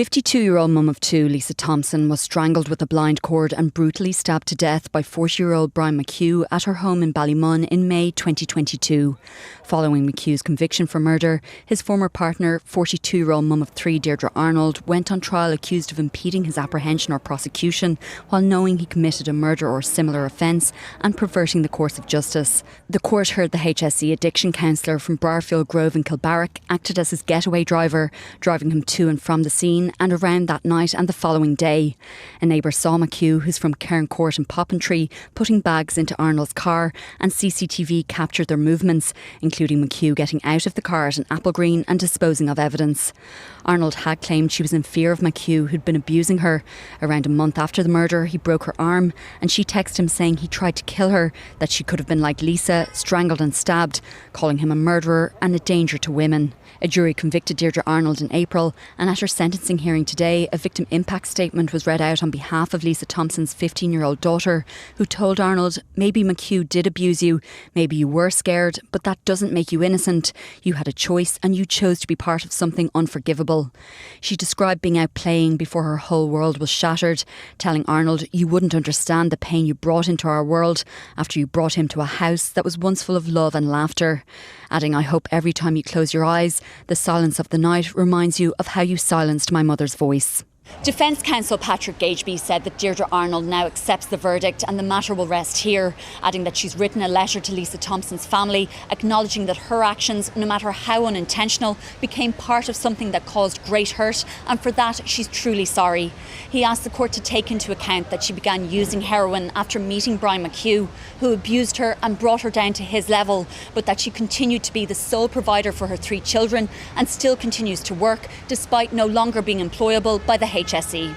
52-year-old mum of two, Lisa Thompson, was strangled with a blind cord and brutally stabbed to death by 40-year-old Brian McHugh at her home in Ballymun in May 2022. Following McHugh's conviction for murder, his former partner, 42-year-old mum of three, Deirdre Arnold, went on trial accused of impeding his apprehension or prosecution while knowing he committed a murder or similar offence and perverting the course of justice. The court heard the HSE addiction counsellor from Briarfield Grove in Kilbarrack acted as his getaway driver, driving him to and from the scene and around that night and the following day. A neighbour saw McHugh, who's from Cairn Court in Poppintree, putting bags into Arnold's car, and CCTV captured their movements, including McHugh getting out of the car at an Applegreen and disposing of evidence. Arnold had claimed she was in fear of McHugh, who'd been abusing her. Around a month after the murder, he broke her arm, and she texted him saying he tried to kill her, that she could have been like Lisa, strangled and stabbed, calling him a murderer and a danger to women. A jury convicted Deirdre Arnold in April, and at her sentencing hearing today, a victim impact statement was read out on behalf of Lisa Thompson's 15-year-old daughter, who told Arnold, "Maybe McHugh did abuse you, maybe you were scared, but that doesn't make you innocent. You had a choice and you chose to be part of something unforgivable." She described being out playing before her whole world was shattered, telling Arnold, "You wouldn't understand the pain you brought into our world after you brought him to a house that was once full of love and laughter." Adding, "I hope every time you close your eyes, the silence of the night reminds you of how you silenced my mother's voice." Defence counsel Patrick Gageby said that Deirdre Arnold now accepts the verdict and the matter will rest here, adding that she's written a letter to Lisa Thompson's family acknowledging that her actions, no matter how unintentional, became part of something that caused great hurt, and for that she's truly sorry. He asked the court to take into account that she began using heroin after meeting Brian McHugh, who abused her and brought her down to his level, but that she continued to be the sole provider for her three children and still continues to work despite no longer being employable by the HSE.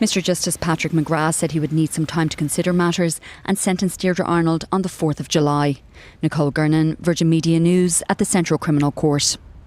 Mr Justice Patrick McGrath said he would need some time to consider matters and sentenced Deirdre Arnold on the 4th of July. Nicole Gernan, Virgin Media News at the Central Criminal Court.